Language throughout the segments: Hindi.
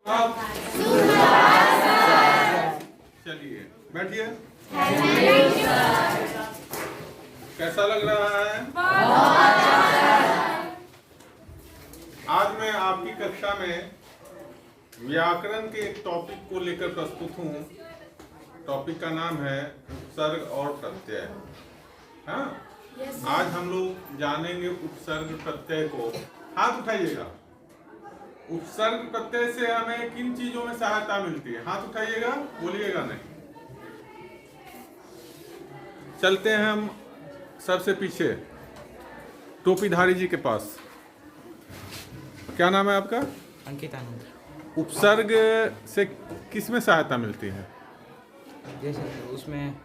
आप चलिए बैठिए। कैसा लग रहा है? आज मैं आपकी कक्षा में व्याकरण के एक टॉपिक को लेकर प्रस्तुत हूँ। टॉपिक का नाम है उपसर्ग और प्रत्यय। हाँ, आज हम लोग जानेंगे उपसर्ग प्रत्यय को। हाथ उठाइएगा। उपसर्ग प्रत्यय से हमें किन चीजों में सहायता मिलती है? हाथ उठाइएगा, बोलिएगा नहीं। चलते हैं हम सबसे पीछे टोपीधारी जी के पास। क्या नाम है आपका? अंकित आनंद। उपसर्ग से किस में सहायता मिलती है? जैसे उसमें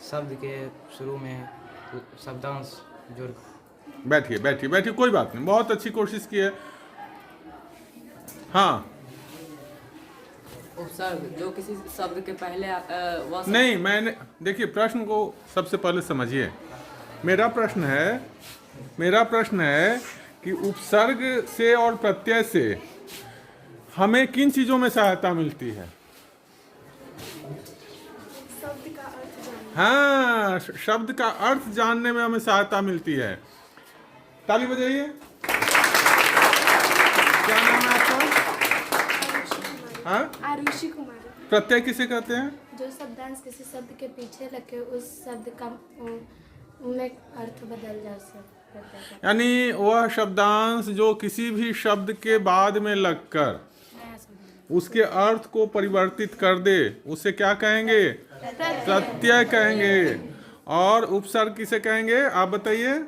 शब्द के शुरू में शब्दांश जोड़। बैठिए बैठिए बैठिए, कोई बात नहीं, बहुत अच्छी कोशिश की है। हाँ, उपसर्ग जो किसी शब्द के पहले वह नहीं, मैंने देखिए प्रश्न को सबसे पहले समझिए। मेरा प्रश्न है कि उपसर्ग से और प्रत्यय से हमें किन चीजों में सहायता मिलती है? हाँ, शब्द का अर्थ जानने में हमें सहायता मिलती है। ताली बजाइए। क्या नाम है आपका? हाँ, आरुषि कुमारी। प्रत्यय किसे कहते हैं? जो शब्दांश किसी शब्द के पीछे लगे उस शब्द का में अर्थ बदल जा सकता है। यानी वह शब्दांश जो किसी भी शब्द के बाद में लगकर उसके अर्थ को परिवर्तित कर दे, उसे क्या कहेंगे? प्रत्यय कहेंगे। और उपसर्ग किसे कहेंगे? आप बताइए।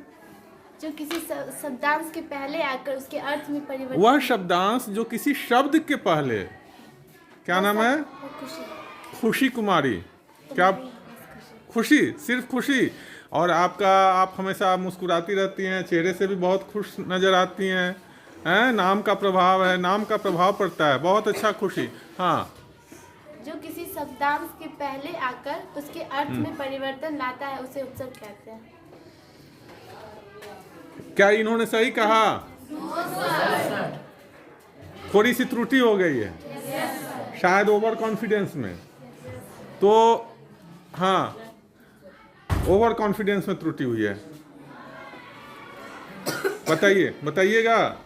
जो किसी शब्दांश के पहले आकर उसके अर्थ में परिवर्तन। वह शब्दांश जो किसी शब्द के पहले, क्या नाम है? खुशी कुमारी। क्या? खुशी, सिर्फ खुशी। और आप हमेशा मुस्कुराती रहती हैं, चेहरे से भी बहुत खुश नजर आती हैं। नाम का प्रभाव है, नाम का प्रभाव पड़ता है। बहुत अच्छा, खुशी। हाँ, जो किसी शब्दांश के पहले आकर उसके अर्थ में परिवर्तन लाता है उसे उपसर्ग कहते हैं। क्या इन्होंने सही कहा? थोड़ी सी त्रुटि हो गई है शायद ओवर कॉन्फिडेंस में। तो हाँ, ओवर कॉन्फिडेंस में त्रुटि हुई है। बताइएगा।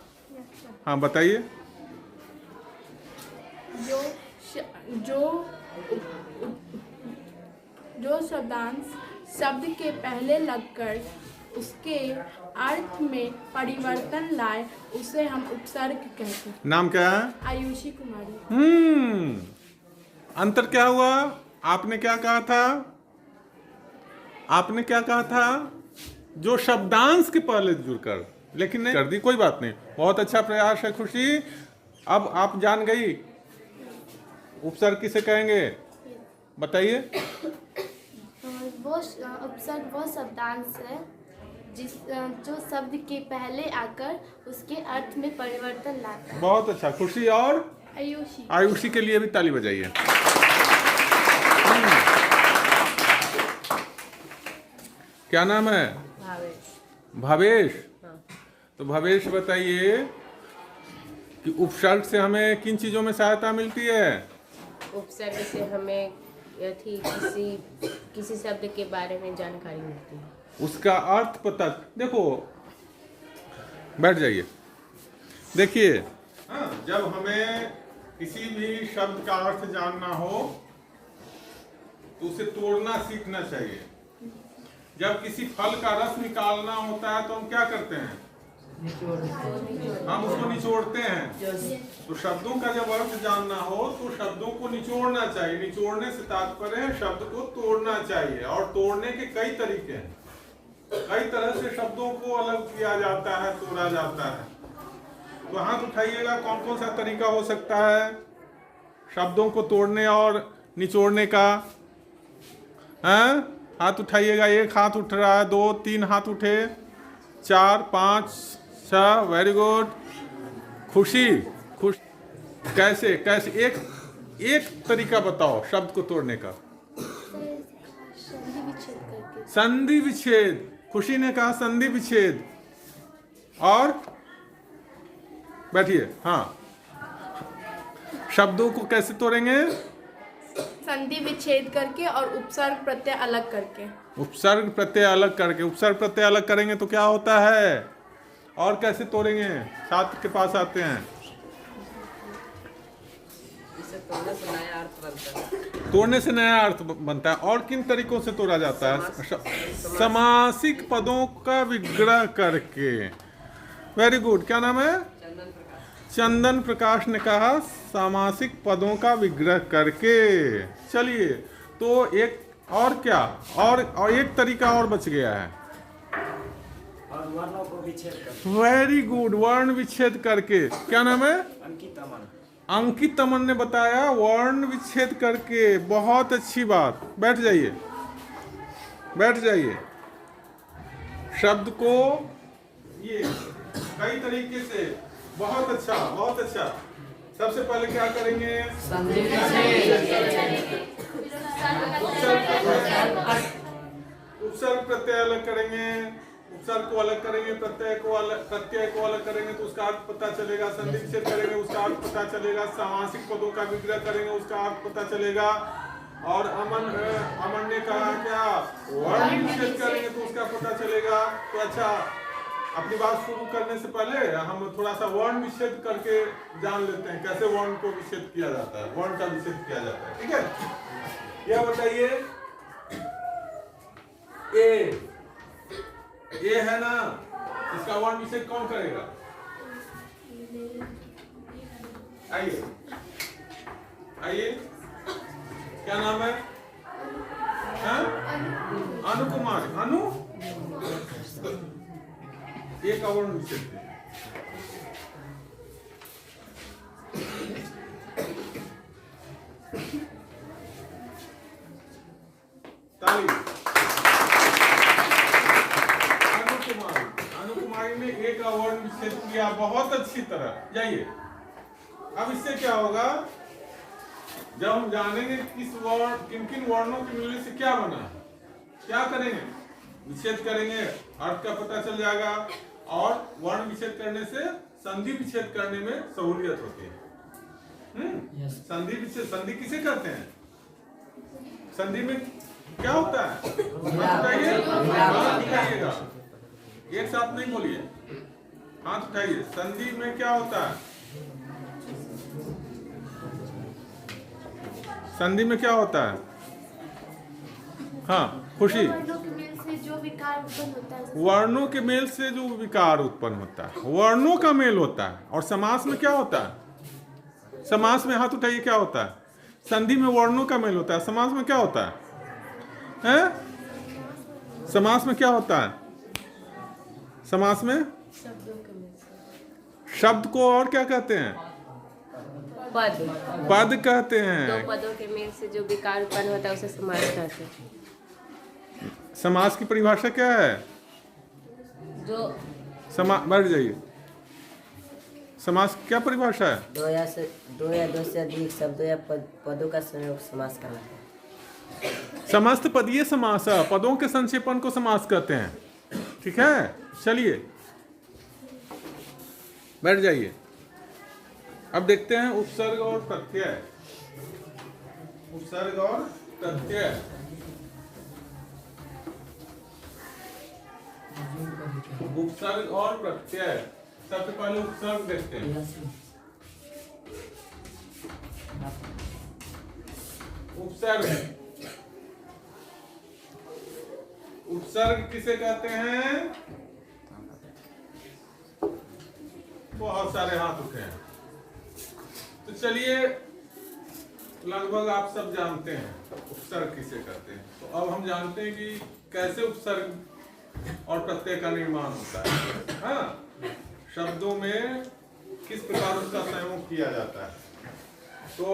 हाँ, बताइए। जो शब्दांश शब्द के पहले लगकर उसके अर्थ में परिवर्तन लाए उसे हम उपसर्ग कहते हैं। नाम क्या है? आयुषी कुमारी। अंतर क्या हुआ? आपने क्या कहा था? जो शब्दांश के पहले जुड़कर, लेकिन नहीं कर दी। कोई बात नहीं, बहुत अच्छा प्रयास है खुशी। अब आप जान गई उपसर्ग किसे कहेंगे? बताइए। वो उपसर्ग वो शब्दांश है जो शब्द के पहले आकर उसके अर्थ में परिवर्तन लाता है। बहुत अच्छा, खुशी। और आयुषी के लिए भी ताली बजाइए। क्या नाम है? भावेश। तो भावेश बताइए कि उपसर्ग से हमें किन चीजों में सहायता मिलती है? उपसर्ग से हमें किसी शब्द के बारे में जानकारी मिलती है, उसका अर्थ पता। देखो, बैठ जाइए। देखिए, जब हमें किसी भी शब्द का अर्थ जानना हो तो उसे तोड़ना सीखना चाहिए। जब किसी फल का रस निकालना होता है तो हम क्या करते हैं? हम उसको निचोड़ते हैं। तो शब्दों का जब अर्थ जानना हो तो शब्दों को निचोड़ना चाहिए। निचोड़ने से तात्पर्य है शब्द को तोड़ना चाहिए। और तोड़ने के कई तरीके हैं। कई तरह से शब्दों को अलग किया जाता है, तोड़ा जाता है। तो हाथ उठाइएगा, कौन कौन सा तरीका हो सकता है शब्दों को तोड़ने और निचोड़ने का? हाथ उठाइएगा। एक हाथ उठ रहा है, 2 3 हाथ उठे, 4 5 6। Very good. खुश। कैसे एक तरीका बताओ शब्द को तोड़ने का। संधि विच्छेद। खुशी ने कहा संधि विच्छेद। और बैठिए। हाँ, शब्दों को कैसे तोड़ेंगे? संधि विच्छेद करके और उपसर्ग प्रत्यय अलग करके। उपसर्ग प्रत्यय अलग करके। उपसर्ग प्रत्यय अलग करेंगे तो क्या होता है? और कैसे तोड़ेंगे? छात्र के पास आते हैं। इसे तोड़ने से नया अर्थ बनता है। तोड़ने से नया अर्थ बनता है। और किन तरीकों से तोड़ा जाता है? समासिक पदों का विग्रह करके। Very good. क्या नाम है? चंदन प्रकाश ने कहा सामासिक पदों का विग्रह करके। चलिए, तो एक और क्या, और एक तरीका और बच गया है। और वर्णों को विच्छेद कर। वेरी गुड, वर्ण विच्छेद करके। क्या नाम है? अंकित अमन। अंकित अमन ने बताया वर्ण विच्छेद करके। बहुत अच्छी बात। बैठ जाइए, बैठ जाइए। शब्द को ये कई तरीके से, बहुत अच्छा, बहुत अच्छा। सबसे पहले क्या करेंगे? उपसर्ग प्रत्यय अलग करेंगे। उपसर्ग को अलग करेंगे, प्रत्यय को अलग करेंगे तो उसका अर्थ पता चलेगा। संधि विच्छेद करेंगे, उसका अर्थ पता चलेगा। सामासिक पदों का विग्रह करेंगे, उसका अर्थ पता चलेगा। और अमन ने कहा क्या? वर्ण विच्छेद करेंगे तो उसका पता चलेगा। तो अच्छा, अपनी बात शुरू करने से पहले हम थोड़ा सा वर्ण विच्छेद करके जान लेते हैं कैसे वर्ण को विच्छेद किया जाता है, वर्ण का विच्छेद किया जाता है। ठीक है, यह बताइए, ए है ना, इसका वर्ण विच्छेद कौन करेगा? आइए आइए, क्या नाम है? अनु कुमार। अनु, एक वर्ण विच्छेद। ताली। अनु कुमारी ने एक वर्ण विच्छेद किया बहुत अच्छी तरह। जाइए, अब इससे क्या होगा? जब हम जानेंगे किस वर्ण, किन किन वर्णों के मिलने से क्या बना, क्या करेंगे? विच्छेद करेंगे, अर्थ का पता चल जाएगा। और वर्ण विच्छेद करने से संधि विच्छेद करने में सहूलियत होती है। संधि विच्छेद, संधि किसे कहते हैं? संधि में क्या होता है? बताइए, उठाइएगा, एक साथ नहीं बोलिए, हाथ उठाइए। संधि में क्या होता है? संधि में क्या होता है? हाँ, खुशी। वर्णों के मेल से जो विकार उत्पन्न होता है, वर्णों का मेल होता है। और समास में क्या होता है? समास में, हाथ उठाइए, क्या होता है? संधि में वर्णों का मेल होता है। समास में क्या होता है? समास में क्या होता है? समास में शब्द को और क्या कहते हैं? पद कहते हैं। दो पदों के मेल से जो विकार उत्पन्न होता है उसे समास कहते हैं। समास की परिभाषा क्या है? जो बैठ जाइए। समास क्या परिभाषा है? दो या दो से अधिक शब्दों या पदों का संयोग समास कहलाता है। समस्त पदीय समास, पदों के संक्षेपण को समास कहते हैं। ठीक है, चलिए बैठ जाइए। अब देखते हैं उपसर्ग और प्रत्यय। उपसर्ग और प्रत्यय। उपसर्ग और प्रत्यय। सबसे पहले उपसर्ग देखते हैं। उपसर्ग, उपसर्ग किसे कहते हैं? बहुत सारे हाथ उठे हैं, तो चलिए लगभग आप सब जानते हैं उपसर्ग किसे कहते हैं। तो अब हम जानते हैं कि कैसे उपसर्ग और प्रत्यय का निर्माण होता है। हाँ, शब्दों में किस प्रकार उसका संयोग किया जाता है। तो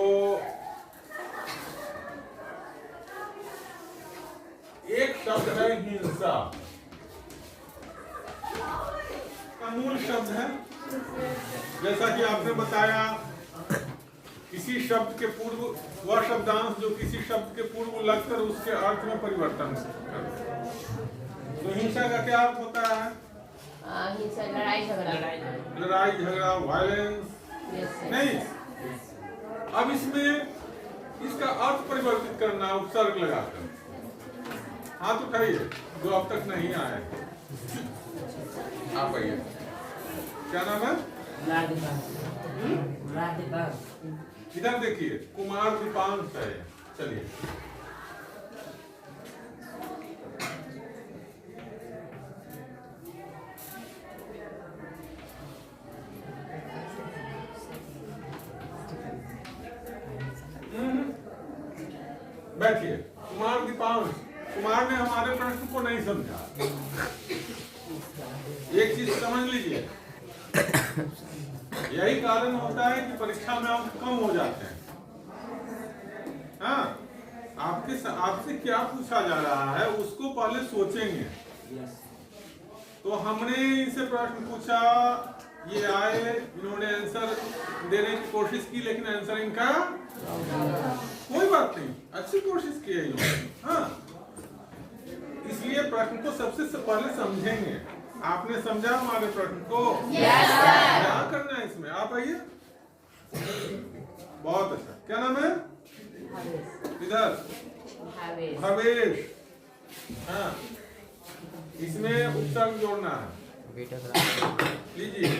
एक शब्द है हिंसा, का मूल शब्द है। जैसा कि आपने बताया, किसी शब्द के पूर्व वह शब्दांश जो किसी शब्द के पूर्व लगकर उसके अर्थ में परिवर्तन करता है। तो हिंसा का क्या अर्थ होता है? हिंसा, लड़ाई झगड़ा, लड़ाई झगड़ा, वायलेंस। नहीं, अब इसमें इसका अर्थ परिवर्तित करना उपसर्ग लगाकर। हाथ उठाइए जो अब तक नहीं आए। आप आइए। क्या नाम है? इधर देखिए, कुमार दीपांश है। चलिए बैठिए। कुमार दीपांश, कुमार ने हमारे प्रश्न को नहीं समझा। एक चीज समझ लीजिए, यही कारण होता है कि परीक्षा में अंक कम हो जाते हैं। हाँ, आपसे क्या पूछा जा रहा है उसको पहले सोचेंगे। तो हमने इनसे प्रश्न पूछा, ये आए, इन्होंने आंसर देने की कोशिश की, लेकिन आंसर इनका कोई बात नहीं, अच्छी कोशिश की है इन्होंने। हाँ, इसलिए प्रश्न को सबसे पहले समझेंगे। आपने समझा हमारे प्रश्न को? क्या करना है इसमें? आप आइए। बहुत अच्छा। क्या नाम है? इधर भवेश। हाँ, इसमें उपसर्ग जोड़ना है। लीजिए।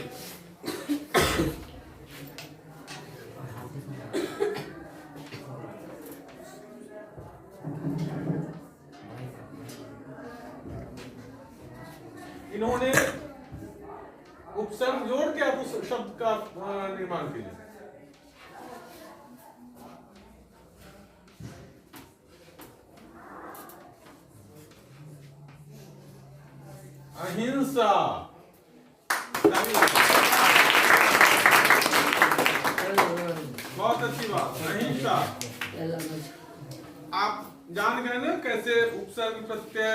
इन्होंने उपसर्ग जोड़ के आप उस शब्द का निर्माण कीजिए। अहिंसा। बहुत अच्छी बात, अहिंसा। आप जान गए ना कैसे उपसर्ग प्रत्यय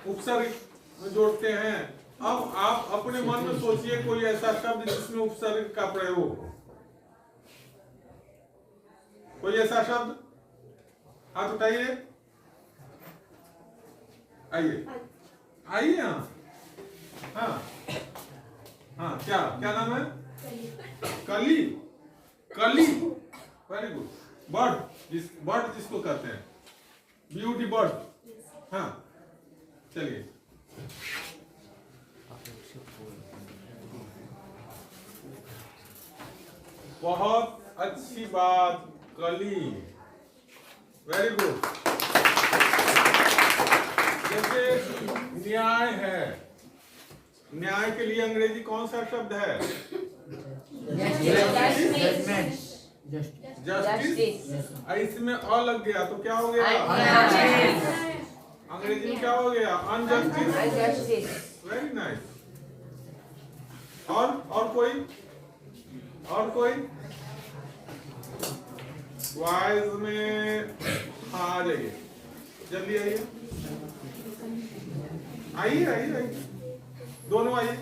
उपसर्ग जोड़ते हैं। अब आप अपने मन में सोचिए कोई ऐसा शब्द जिसमें उपसर्ग का प्रयोग हो। कोई ऐसा शब्द? हाथ उठाइए। आइए आइए। हाँ हाँ हाँ, क्या क्या नाम है? कली। कली, वेरी गुड। बर्ड जिसको कहते हैं, ब्यूटी बर्ड। हाँ, चलिए। बहुत अच्छी बात, कली, वेरी गुड। जैसे न्याय है, न्याय के लिए अंग्रेजी कौन सा शब्द है? जस्टिस। इसमें अ लग गया तो क्या हो गया? अंग्रेजी में क्या हो गया? अनजस्टिस। Very nice. और कोई? और कोई? वाइज में हाँ आ जाइए, जल्दी आइए। आइए आइए आइए, दोनों आइए।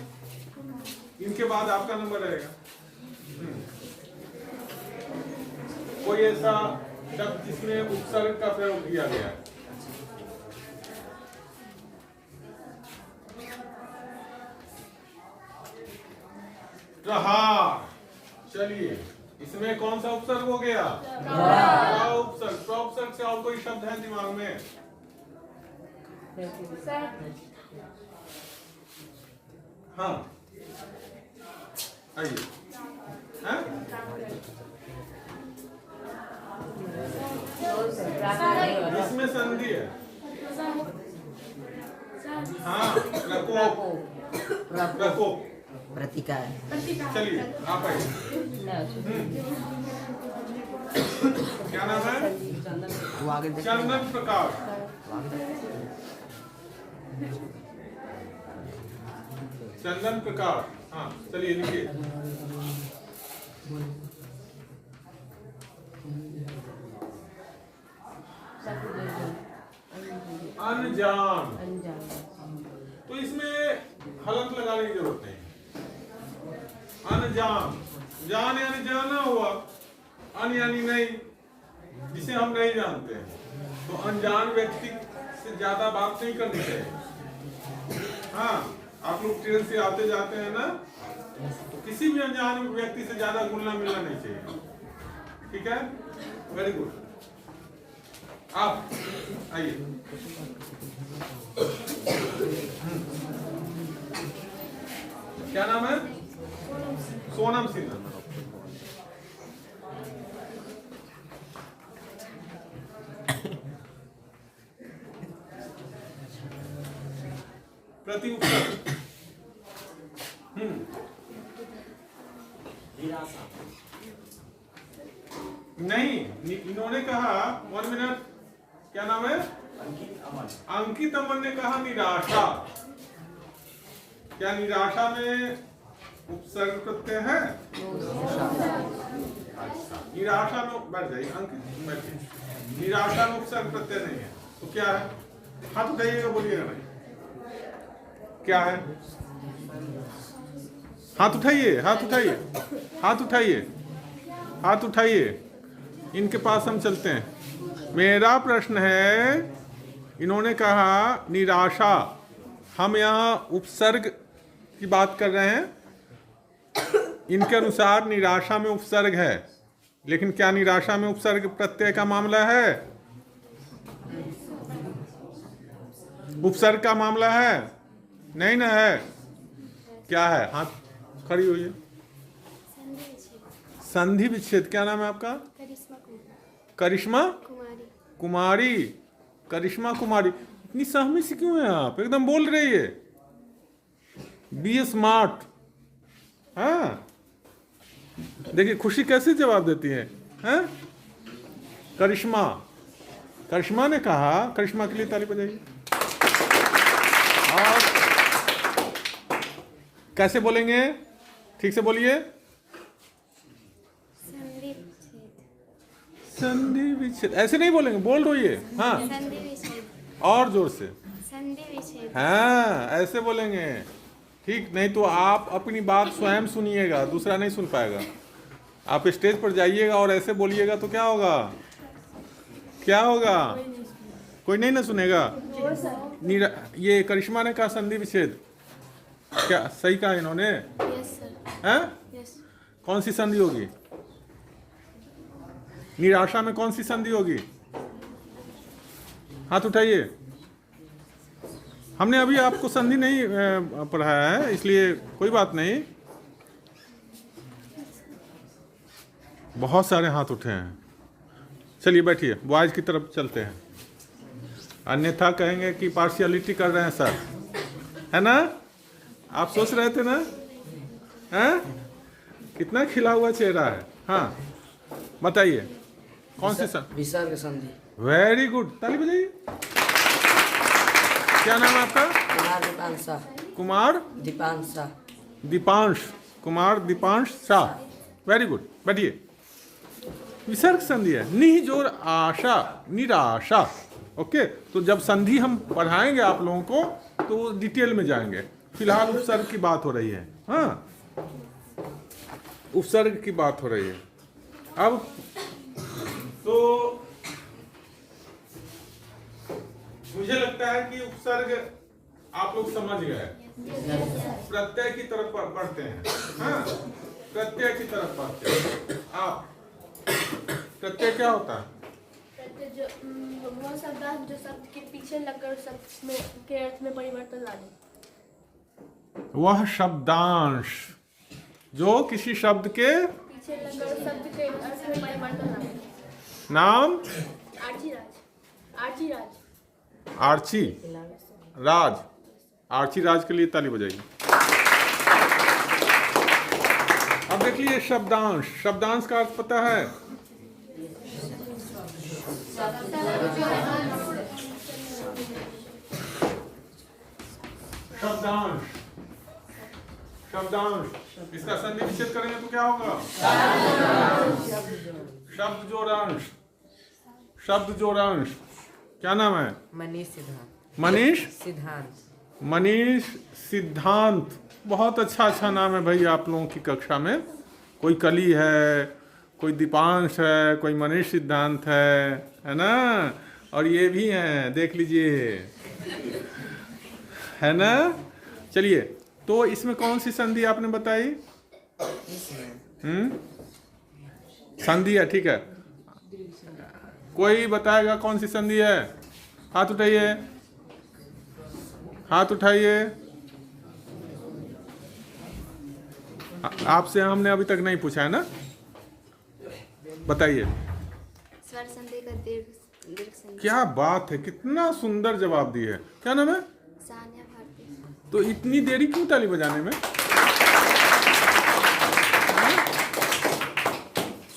इनके बाद आपका नंबर रहेगा। कोई ऐसा शब्द जिसमें उपसर्ग का प्रयोग किया गया है? प्रहार। चलिए, इसमें कौन सा उपसर्ग हो गया? उपसर्ग। उपसर्ग से और कोई शब्द है दिमाग में? हाँ, आइए। इसमें संधि है। हाँ, प्रकोप। प्रतिकार। चलिए आप आइए। क्या नाम है? चंदन प्रकाश। चंदन प्रकाश। हाँ, चलिए लिखिए। अनजान। तो इसमें हलंत लगाने की जरूरत नहीं। अनजान, जान यानी जाना हुआ, अन यानी नहीं, जिसे हम नहीं जानते हैं। तो अनजान व्यक्ति से ज्यादा बात नहीं करनी चाहिए। हाँ, आप लोग ट्रेन से आते जाते हैं ना, तो किसी भी अनजान व्यक्ति से ज्यादा घुलना मिलना नहीं चाहिए। ठीक है, वेरी गुड। आप आइए। क्या नाम है? सोनम सिन्हा। प्रति उपसर्ग। नहीं, इन्होंने कहा 1 मिनट, क्या नाम है? अंकित अमन ने कहा निराशा। क्या निराशा में उपसर्ग प्रत्यय है? अच्छा, निराशा में, बैठ जाइए अंकित, बैठिए। निराशा में उपसर्ग प्रत्यय नहीं है तो क्या है? हाथ उठाइएगा, बोलिएगा नहीं। क्या है? हाथ उठाइए, हाथ उठाइए, हाथ उठाइए, हाथ उठाइए। इनके पास हम चलते हैं। मेरा प्रश्न है, इन्होंने कहा निराशा, हम यहाँ उपसर्ग की बात कर रहे हैं। इनके अनुसार निराशा में उपसर्ग है, लेकिन क्या निराशा में उपसर्ग प्रत्यय का मामला है? उपसर्ग का मामला है? नहीं ना है। क्या है? हाथ खड़ी हुई। संधि विच्छेद। क्या नाम है आपका? करिश्मा कुमारी। करिश्मा कुमारी। इतनी सहमी सी क्यों है आप? एकदम बोल रही है। Be smart. हाँ, देखिए खुशी कैसे जवाब देती है। हाँ? करिश्मा, करिश्मा ने कहा, करिश्मा के लिए ताली बजाइए। और कैसे बोलेंगे? ठीक से बोलिए। संधि विच्छेद। ऐसे नहीं बोलेंगे, बोल रही है। हाँ, संधि विच्छेद। और जोर से। संधि विच्छेद। हाँ, ऐसे बोलेंगे। ठीक, नहीं तो आप अपनी बात स्वयं सुनिएगा, दूसरा नहीं सुन पाएगा। आप स्टेज पर जाइएगा और ऐसे बोलिएगा तो क्या होगा? क्या होगा? कोई नहीं ना सुनेगा। ये करिश्मा ने कहा संधि विच्छेद। क्या सही कहा इन्होंने? Yes sir. हैं? यस। कौन सी संधि होगी? निराशा में कौन सी संधि होगी? हाथ उठाइए। हमने अभी आपको संधि नहीं पढ़ाया है, इसलिए कोई बात नहीं। बहुत सारे हाथ उठे हैं। चलिए बैठिए, बॉयज की तरफ चलते हैं, अन्यथा कहेंगे कि पार्शियलिटी कर रहे हैं सर, है ना? आप सोच रहे थे ना? हैं? कितना खिला हुआ चेहरा है। हाँ, बताइए कौन सी संधि? विसर्ग संधि। वेरी गुड, ताली बजाइए। क्या नाम है आपका? कुमार दीपांश शाह। कुमार दीपांश शाह। दीपांश, कुमार दीपांश शाह। वेरी गुड, बैठिए। विसर्ग संधि है। निह जोर आशा, निराशा। ओके, तो जब संधि हम पढ़ाएंगे आप लोगों को तो डिटेल में जाएंगे। फिलहाल उपसर्ग की बात हो रही है। हाँ, उपसर्ग की बात हो रही है। अब तो मुझे लगता है कि उपसर्ग आप लोग समझ गए। प्रत्यय की तरफ बढ़ते हैं। हाँ, प्रत्यय की तरफ बढ़ते हैं। आप प्रत्यय क्या होता है? प्रत्यय जो वो शब्द जो शब्द के पीछे लगकर शब्द में के अर्थ में परिवर्तन ला दे। वह शब्दांश जो किसी शब्द के पीछे लगकर शब्द के अर्थ में परिवर्तन ला दे। नाम? आर्ची राज। आर्ची राज। आर्ची राज। आर्ची राज के लिए ताली बजाइए। अब देख लीजिए शब्दांश। शब्दांश का अर्थ पता है? शब्दांश, शब्दांश। इसका संधि विच्छेद करेंगे तो क्या होगा? शब्द जोड़ांश। शब्द जोड़ांश। क्या नाम है? मनीष सिद्धांत। मनीष सिद्धांत। मनीष सिद्धांत। बहुत अच्छा नाम है भाई आप लोगों की कक्षा में। कोई कली है, कोई दीपांश है, कोई मनीष सिद्धांत है ना? और ये भी हैं, देख लीजिए, है ना? चलिए, तो इसमें कौन सी संधि आपने बताई? संधि है, ठीक है। कोई बताएगा कौन सी संधि है? हाथ उठाइए, हाथ उठाइए। आपसे हमने अभी तक नहीं पूछा है ना, बताइए। स्वर संधि का दीर्घ संधि। क्या बात है, कितना सुंदर जवाब दिए है। क्या नाम है? सानिया भारती। तो इतनी देरी क्यों ताली बजाने में?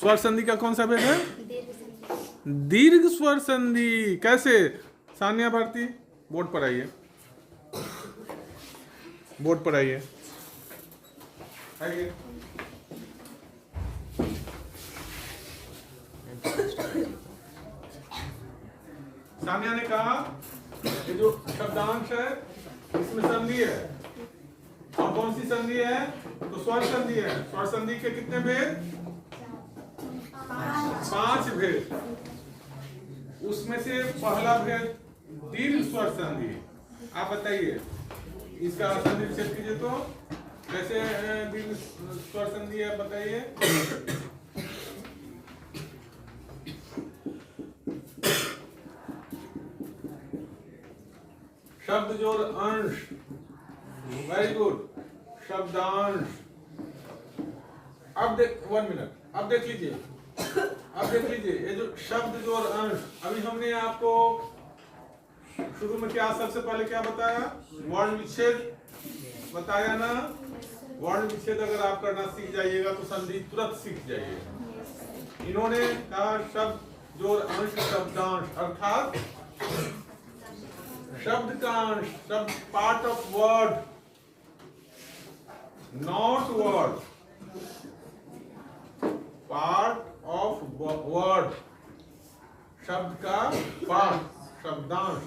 स्वर संधि का कौन सा भेद है? दीर्घ संधि। दीर्घ स्वर संधि। कैसे? सानिया भारती बोर्ड पर आइए, बोर्ड पर आइए, आइए। सानिया ने कहा कि जो शब्दांश है इसमें संधि है, और कौन सी संधि है? तो स्वर संधि है। स्वर संधि के कितने भेद? 5 भेद। उसमें से पहला भेद दीर्घ स्वर संधि। आप बताइए, इसका संधि विच्छेद कीजिए तो कैसे दीर्घ स्वर संधि है, बताइए। शब्द जोड़ अंश, वेरी गुड, शब्दांश। अब देख, 1 मिनट, अब देख लीजिए, अब देख लीजिए, ये जो शब्द जोड़ अंश, अभी हमने आपको शुरू में क्या, सबसे पहले क्या बताया? वर्ण विच्छेद बताया ना। वर्ण विच्छेद अगर आप करना सीख जाइएगा तो संधि तुरंत सीख जाइएगा। इन्होंने कहा शब्द जोड़ अंश शब्दांश, अर्थात शब्द का अंश, शब्द part of word, not word, part of word, शब्द का पार्ट, शब्दांश।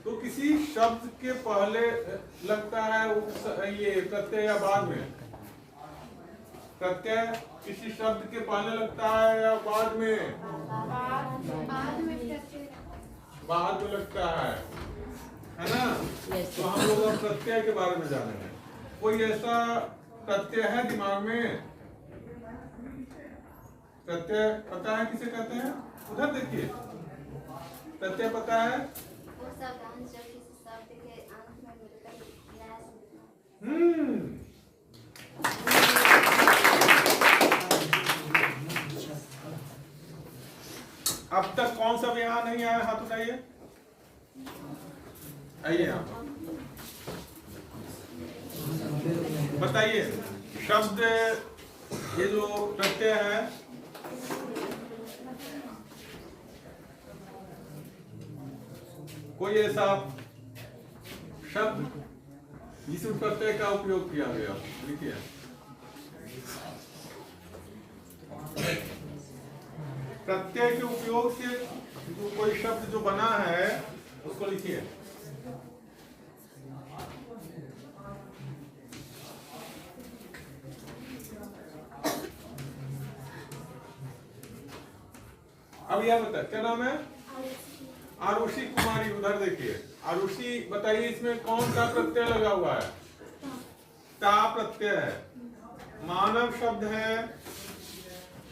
तो किसी शब्द के पहले लगता है ये प्रत्यय या बाद में? प्रत्यय किसी शब्द के पहले लगता है या बाद में? बाद में लगता है ना। तो हम लोग अब प्रत्यय के बारे में जानेंगे। कोई ऐसा प्रत्यय है दिमाग में? प्रत्यय पता है किसे कहते हैं? उधर देखिए, प्रत्यय पता है? वो शब्दांश जो किसी शब्द के अंत में मिलकर नया शब्द। अब तक कौन सा भी यहाँ नहीं आया? हाथ उठाइए, आइए यहाँ बताइए। शब्द, ये जो प्रत्यय है, कोई ऐसा शब्द जिसमें प्रत्यय का उपयोग किया गया? लिखिए। प्रत्यय के उपयोग से जो कोई शब्द जो बना है उसको लिखिए। अब यह बता, क्या नाम है? आरुषि कुमारी। उधर देखिए, आरुषि बताइए, इसमें कौन सा प्रत्यय लगा हुआ है? ता प्रत्यय है। मानव शब्द है,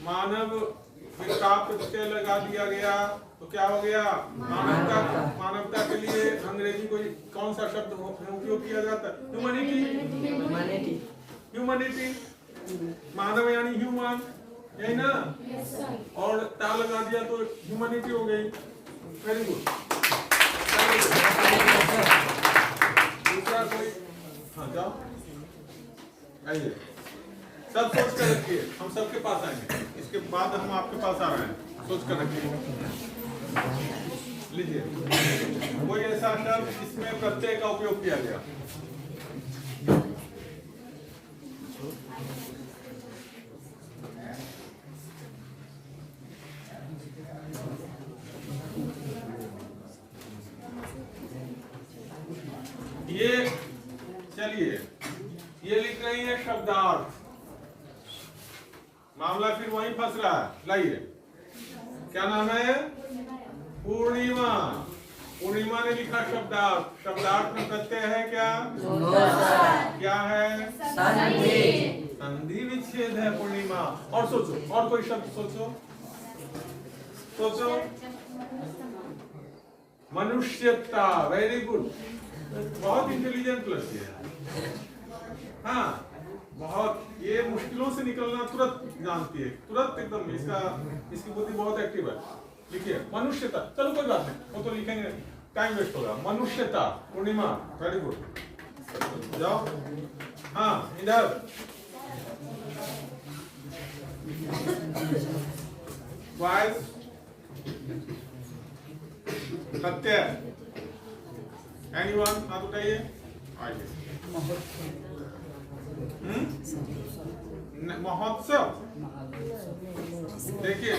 मानव में ता प्रत्यय लगा दिया गया तो क्या हो गया? मानवता। मानवता के लिए अंग्रेजी कोई कौन सा शब्द उपयोग किया जाता है? ह्यूमैनिटी। ह्यूमैनिटी, मानव यानी ह्यूमन, यही ना। और ता लगा दिया तो ह्यूमैनिटी हो गई। Very good. दूसरा कोई? हाँ जाओ, आइए, सब सोच कर रखिए, हम सबके पास आएंगे, इसके बाद हम आपके पास आ रहे हैं। सोच कर रखिए, लीजिए। कोई ऐसा शब्द जिसमें प्रत्यय का उपयोग किया गया? ये चलिए, ये लिख रही है शब्दार्थ। मामला फिर वहीं फंस रहा है। लाइए, क्या नाम है? पूर्णिमा। पूर्णिमा ने लिखा शब्दार्थ। शब्दार्थ में प्रत्यय है क्या? क्या है? संधि विच्छेद है पूर्णिमा। और सोचो, और कोई शब्द सोचो, सोचो। मनुष्यता, वेरी गुड, बहुत इंटेलिजेंट लगती है। हाँ, बहुत, ये मुश्किलों से निकलना तुरंत जानती है, तुरंत एकदम, इसकी बुद्धि बहुत एक्टिव है। लिखिए मनुष्यता, चलो कोई बात नहीं, वो तो लिखेंगे, टाइम वेस्ट होगा। मनुष्यता पूर्णिमा, वेरी गुड, जाओ। हाँ, इधर वाइस सत्य, एनीवन हाथ उठाइए। आइए। महोत्सव, देखिए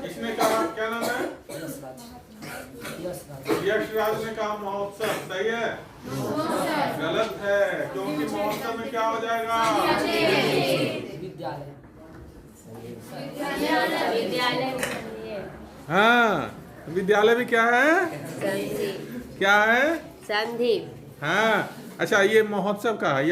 इसने कहा, क्या नाम है? यशराज ने कहा महोत्सव, सही है? गलत है, क्योंकि महोत्सव में क्या हो जाएगा? विद्यालय। हाँ, विद्यालय भी क्या है? संधि। क्या है? संधि। हाँ, अच्छा, ये महोत्सव का है।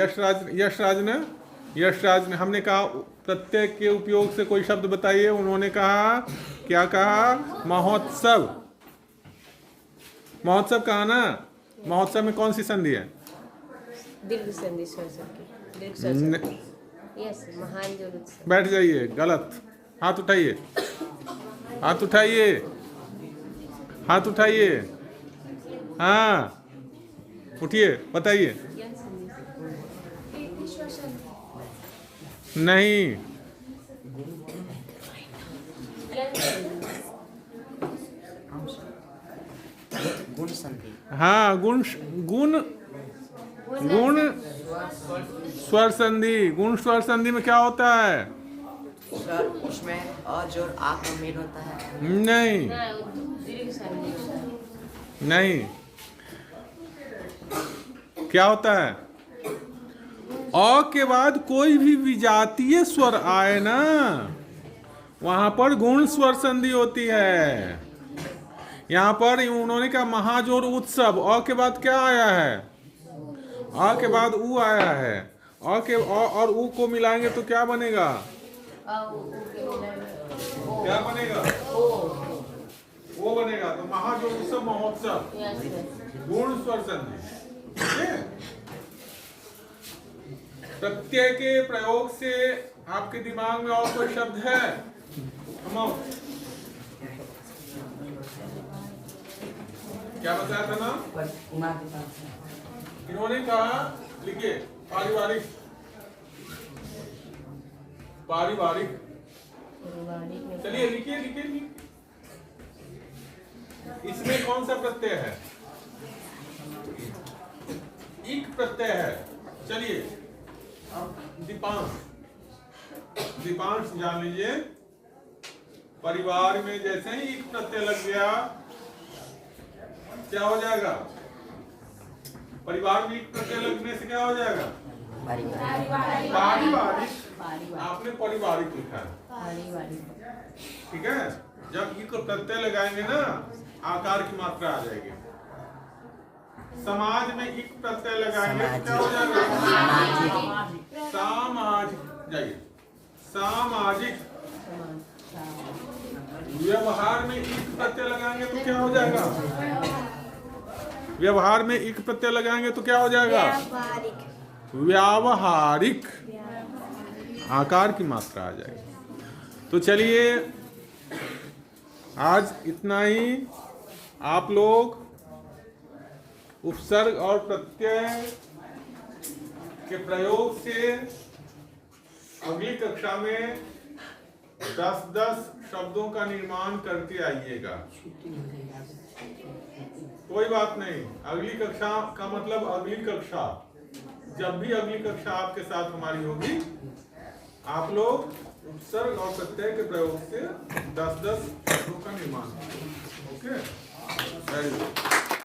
यशराज ने हमने कहा प्रत्यय के उपयोग से कोई शब्द बताइए। उन्होंने कहा, क्या कहा? महोत्सव। महोत्सव कहा ना? महोत्सव में कौन सी संधि है? दीर्घ संधि, स्वर संधि, दीर्घ स्वर संधि। यस, महान जो उत्सव। बैठ जाइए, गलत। हाथ उठाइए, हाथ उठाइए, हाथ उठाइए। हाँ, उठिए, बताइए। नहीं, गुण संधि। हाँ, गुण स्वर संधि। गुण स्वर संधि में क्या होता है? सर, उसमें अ जोड़ आ का मेल होता है। नहीं, दीर्घ संधि। नहीं, क्या होता है? अ के बाद कोई भी विजातीय स्वर आए ना, वहां पर गुण स्वर संधि होती है। यहाँ पर उन्होंने कहा महाजोर उत्सव, अ के बाद क्या आया है? अ के बाद उ आया है। अ के अ और उ को मिलाएंगे तो क्या बनेगा? क्या बनेगा? वो बनेगा। तो महाजोर उत्सव, महोत्सव, गुण स्वर संधि। प्रत्यय के प्रयोग से आपके दिमाग में और कोई शब्द है? क्या बताया था ना? इन्होंने कहा, लिखिए, पारिवारिक। पारिवारिक, चलिए लिखिए, लिखिए। इसमें कौन सा प्रत्यय है? इक प्रत्यय है। चलिए अब दीपांश जान लीजिए। परिवार में जैसे ही इक प्रत्यय लग गया, क्या हो जाएगा? परिवार में इक प्रत्यय लगने से क्या हो जाएगा? पारिवारिक। आपने पारिवारिक लिखा है, ठीक है? जब इक प्रत्यय लगाएंगे ना, आकार की मात्रा आ जाएगी। समाज में इक प्रत्यय लगाएंगे तो क्या हो जाएगा? सामाजिक। जाइए, सामाजिक। व्यवहार में इक प्रत्यय लगाएंगे तो क्या हो जाएगा? व्यवहार में इक प्रत्यय लगाएंगे तो क्या हो जाएगा? व्यावहारिक। आकार की मात्रा आ जाएगी। तो चलिए, आज इतना ही। आप लोग उपसर्ग और प्रत्यय के प्रयोग से अगली कक्षा में 10-10 शब्दों का निर्माण करके आइएगा। कोई बात नहीं, अगली कक्षा का मतलब अगली कक्षा, जब भी अगली कक्षा आपके साथ हमारी होगी, आप लोग उपसर्ग और प्रत्यय के प्रयोग से 10-10 शब्दों का निर्माण करेंगे। Okay, very good.